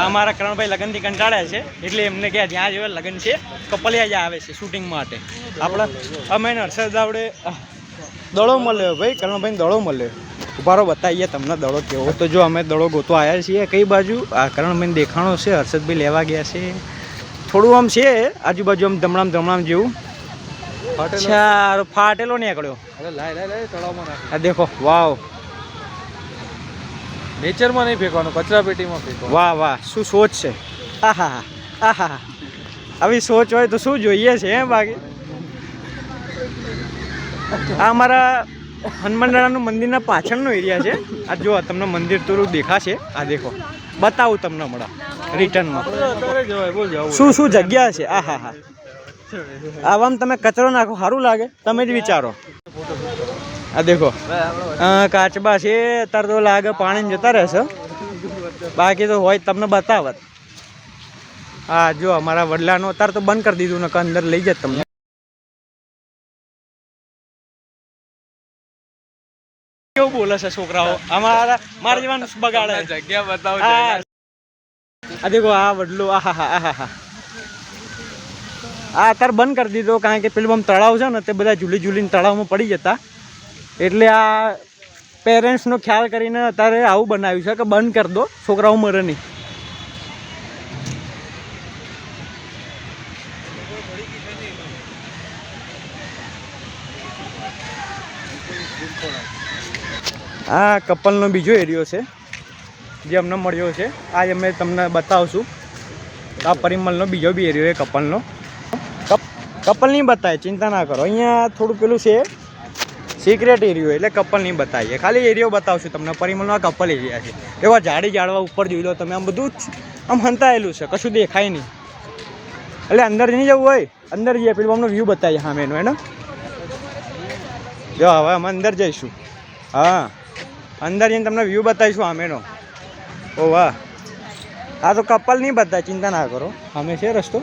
અમારા કરણભાઈ લગ્નથી કંટાળ્યા છે એટલે એમને કે જ્યાં જેવા લગ્ન છે કપલિયા જ આવે છે શૂટિંગ માટે. આપણે અમે હર્ષદ દાવડે દડો મળ્યો ભાઈ, કરણભાઈ દડો મળ્યો. ઉભારો બતાવીએ તમને દડો કેવો. તો જો અમે દડો ગોતો આવ્યા છીએ. કઈ બાજુ આ કરણભાઈ દેખાણો છે, હર્ષદભાઈ લેવા ગયા છે. થોડું આમ છે આજુબાજુ આમ ધમણામ જેવું. અચ્છા ફાટેલો નીકળ્યો. આ દેખો વાવ, નેચરમાં નહીં ફેંકવાનું, કચરા પેટીમાં ફેંકવાનું. વાહ વાહ, શું સોચ છે. આહા આહા, આવી સોચ હોય તો શું જોઈએ છે હે. બાકી આ અમારા હનુમાનદાદાનું મંદિરના પાછળનો એરિયા છે. આ જો તમને મંદિર થોડું દેખાશે. આ દેખો, બતાવું તમને હમણાં રિટર્નમાં શું જગ્યા છે. આહા હા, આવામાં તમે કચરો નાખો સારું લાગે, તમે જ વિચારો. આ દેખો કાચબા છે, અત્યારે તો લાગે પાણી જતા રહેશે, બાકી તો હોય તમને બતાવત. હા જો અમારા વડલાનો અત્યારે તો બંધ કરી દીધું, નકર અંદર લઈ જત તમને. કેવું બોલે છે છોકરાઓ, અમારા મારા જેવાનું બગાડે. જગ્યા બતાવો. આ દેખો આ વડલો. આહા આહા, આ અત્યારે બંધ કરી દીધો કારણ કે પેલું આમ તળાવ છે ને તે બધા ઝૂલીને તળાવમાં પડી જતા, એટલે આ પેરેન્ટ્સનો ખ્યાલ કરીને અત્યારે આવું બનાવ્યું છે કે બંધ કરી દો, છોકરાઓ મરે નહીં. આ કપલનો બીજો એરિયો છે જે અમને મળ્યો છે. આ અમે તમને બતાવશું. આ પરિમલનો બીજો બી એરિયો છે કપલનો. કપલ નહીં બતાવે, ચિંતા ના કરો. અહીંયા થોડું પેલું છે સિક્રેટ એરિયો, એટલે કપલ નહીં બતાવીએ, ખાલી એરિયો બતાવશું તમને. પરિમલનો આ કપલ એરિયા છે. એવા ઝાડવા ઉપર જોઈ લો તમે, આમ બધું જ આમ હંતાયેલું છે, કશું દેખાય નહીં. એટલે અંદર નહીં જવું હોય અંદર જઈએ, પેલું અમને વ્યૂ બતાવીએ સામેનો એને. જો હવે અમે અંદર જઈશું. હા અંદર જઈને તમને વ્યૂ બતાવીશું સામેનો. ઓ વાહ, આ તો કપલ નહીં બતાવે, ચિંતા ના કરો. સામે છે રસ્તો,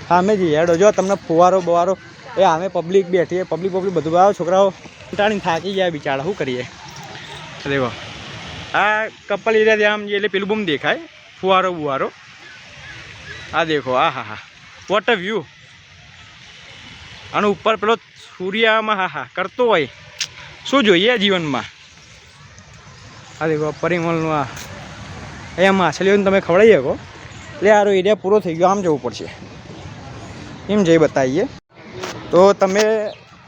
સામે જઈએ હેડો. જો તમને ફુવારો બવારો એ અમે પબ્લિક બેઠીએ, પબ્લિક બધું આવે. છોકરાઓ કંટાળીને થાકી ગયા બિચારા, શું કરીએ. દેખો આ કપલ એરિયા ત્યાં આમ એટલે પેલું બૂમ દેખાય, ફુવારો બુવારો. આ દેખો, આ હા હા, વોટ અ વ્યૂ. આનો ઉપર પેલો સૂર્યમાં હા હા કરતો હોય, શું જોઈએ જીવનમાં. આ દેખો પરિમલનું આ અહીંયા માછલીઓને તમે ખવડાવી શકો. એટલે આરો એરિયા પૂરો થઈ ગયો, આમ જવું પડશે. એમ જઈ બતાવીએ. તો તમે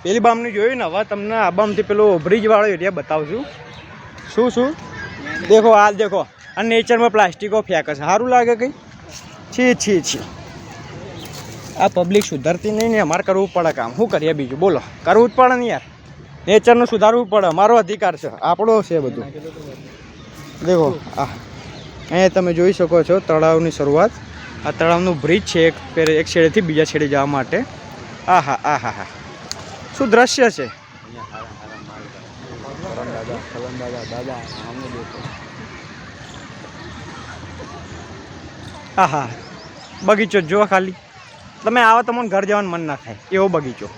પેલી બામનું જોયું ને, હવે તમને આ બામથી પેલો બ્રિજવાળો એરિયા બતાવશું. શું દેખો, હાલ દેખો આ નેચરમાં પ્લાસ્ટિકો ફેંકે છે, સારું લાગે કંઈ. છી આ પબ્લિક સુધરતી નહીં ને, અમારે કરવું પડે કામ. શું કરીએ બીજું, બોલો. કરવું જ પડે ને યાર, નેચરનું સુધારવું પડે, અમારો અધિકાર છે, આપણો છે બધું. દેખો આ અહીંયા તમે જોઈ શકો છો તળાવની શરૂઆત. આ તળાવનું બ્રિજ છે એક છેડેથી બીજા છેડે જવા માટે. આહા આહા હા, શું દ્રશ્ય છે. આહા બગીચો જો ખાલી, તમે આવો તમને ઘર જવાનું મન ના થાય એવો બગીચો.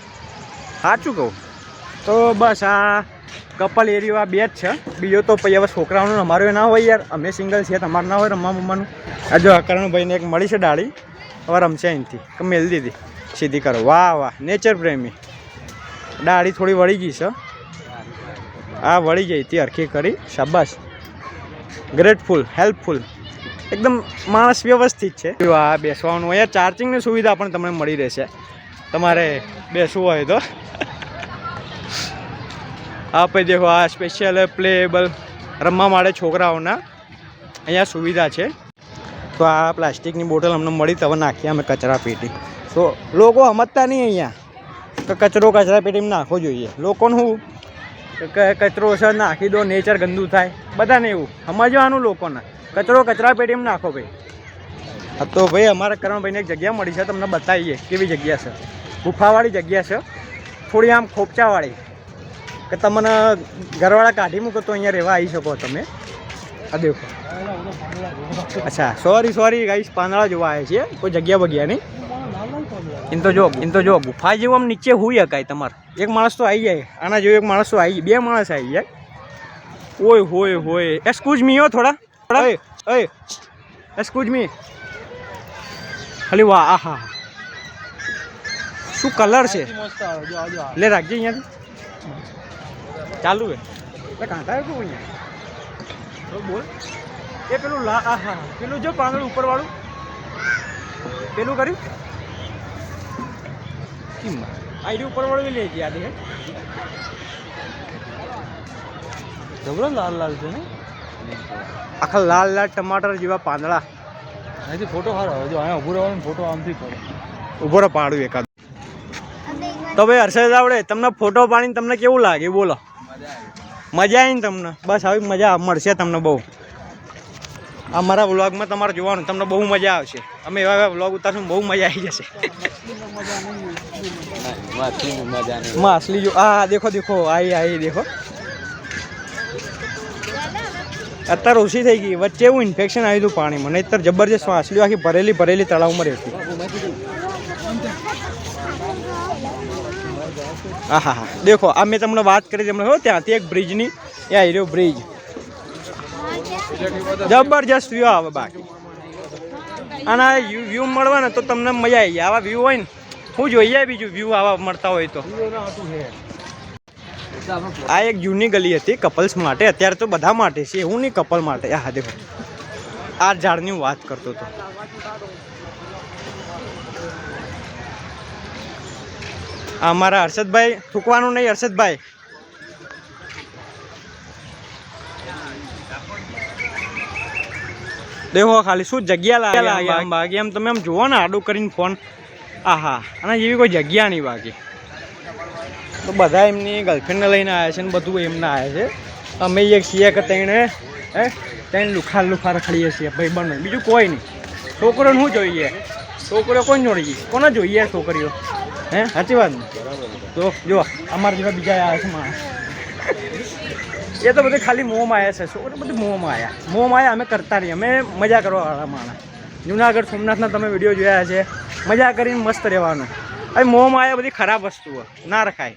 સાચું કહું તો બસ આ કપલ એરિયો આ બે જ છે. બીજો તો પછી હવે છોકરાઓનું અમારો ના હોય યાર, અમે સિંગલ છીએ, તમારે ના હોય રમવા મમ્માનું. આ જો કરણભાઈને એક મળી છે ડાળી, હવે રમશે અહીંથી કે મેલ દીધી સીધી કરો. વાહ વાહ, નેચર પ્રેમી. ડાળી થોડી વળી ગઈ છે, આ વળી ગઈ હતી હરખી કરી. શાબાશ, ગ્રેટફુલ, હેલ્પફુલ, એકદમ માણસ વ્યવસ્થિત છે. આ બેસવાનું અહીંયા ચાર્જિંગની સુવિધા પણ તમને મળી રહેશે, તમારે બેસવું હોય તો. આપણે દેખો આ સ્પેશિયલ પ્લેએબલ રમવા માટે છોકરાઓના અહીંયા સુવિધા છે. તો આ પ્લાસ્ટિકની બોટલ અમને મળી, તો હવે નાખીએ અમે કચરા પેટી. તો લોકો સમજતા નહીં અહીંયા કે કચરો કચરા પેટીમાં નાખવો જોઈએ. લોકોને શું કચરો છે નાખી દો, નેચર ગંદુ થાય, બધાને એવું સમજવાનું. લોકોને કચરો કચરા પેટીમાં નાખો ભાઈ. હા તો ભાઈ અમારા કરણભાઈને એક જગ્યા મળી છે, તમને બતાવીએ કેવી જગ્યા છે. ગુફાવાળી જગ્યા છે, થોડી આમ ખોપચાવાળી, કે તમને ઘરવાળા કાઢી મૂકો તો અહીંયા રહેવા આવી શકો તમે. આ દેખો, અચ્છા સોરી ગાઈસ, પાંદડા જોવા આવ્યા છીએ, કોઈ જગ્યા બગ્યા નહીં. એમ તો જો ગુફા જેવું આમ નીચે હોઈ શકાય તમારે. એક માણસ તો આવી જાય, આના જેવો એક માણસ તો આવી જાય, બે માણસ આવી જાય. ઓય હોય એક્સક્યુઝ મી હો, થોડા એક્સક્યુઝ મી ખાલી વાહ આહા શું કલર છે મસ્ત આવે જો આજો લે રાખજે અહીંયાથી ચાલુ હે કાંટા તું અહીંયા તો બોલ એ પેલું આહા પેલું જો પાંદડું ઉપરવાળું પેલું કર્યું આઈડી ઉપરવાળું બી લઈ ગયા હે જબરો લાલ લાલ છે ને આખા લાલ લાલ ટમાટર જેવા પાંદડા અહીંથી ફોટો સારો આવે જો અહીંયા ઊભું રહેવાનું ફોટો આમથી કરો ઉભો રહો પાડું એકાદ તો ભાઈ હર્ષદ આવડે તમને ફોટો પાડીને તમને કેવું લાગે બોલો મજા આવી ને તમને બસ આવી મજા મળશે તમને બહુ અમારા વ્લોગમાં તમારે જોવાનું તમને બહુ મજા આવશે અમે એવા એવા વ્લોગ ઉતારશું બહુ મજા આવી જશે માછલી જો હા દેખો દેખો આઈ દેખો અત્યારે ઓછી થઈ ગઈ વચ્ચે એવું ઇન્ફેક્શન આવ્યું હતું પાણીમાં નહીં અત્યારે જબરજસ્ત માછલીઓ આખી ભરેલી તળાવમાં રહેતી હા હા હા દેખો આ મેં તમને વાત કરી તમને હો ત્યાંથી એક બ્રિજની એ આવી રહ્યો બ્રિજ જબરજસ્ત વ્યૂ આવે બાકી અને આ વ્યૂ મળવા ને તો તમને મજા આવી જાય આવા વ્યૂ હોય ને હું જોઈએ બીજું વ્યૂ આવા મળતા હોય તો આ એક જૂની ગલી હતી કપલ્સ માટે અત્યારે તો બધા માટે છે એવું નહીં કપલ માટે હા દેખો આ ઝાડની હું વાત કરતો હતો અમારા હર્ષદભાઈ થૂકવાનું નહીં હર્ષદભાઈ દેખો ખાલી શું જગ્યા લાગે આમ બાકી એમ તમે આમ જુઓ ને આડું કરીને ફોન આહા અને જેવી કોઈ જગ્યા નહીં બાકી તો બધા એમની ગર્લફ્રેન્ડને લઈને આવ્યા છે ને બધું એમના આવ્યા છે અમે એક છીએ કે તેને તેને લુખા રખડીએ છીએ ભાઈ બનો બીજું કોઈ નહીં છોકરીઓને શું જોઈએ છોકરીઓ કોણ જોઈએ કોને જોઈએ છોકરીઓ હે સાચી વાત ને તો જો અમારા જેવા બીજા આવ્યા છે માણસ એ તો બધું ખાલી મોંમાં આવ્યા છે છોકરો બધું મોંમાં આવ્યા અમે કરતા નહીં અમે મજા કરવાવાળા માણસ જુનાગઢ સોમનાથના તમે વિડીયો જોયા છે મજા કરીને મસ્ત રહેવાનું હવે મોંમાં આવ્યા બધી ખરાબ વસ્તુઓ ના રખાય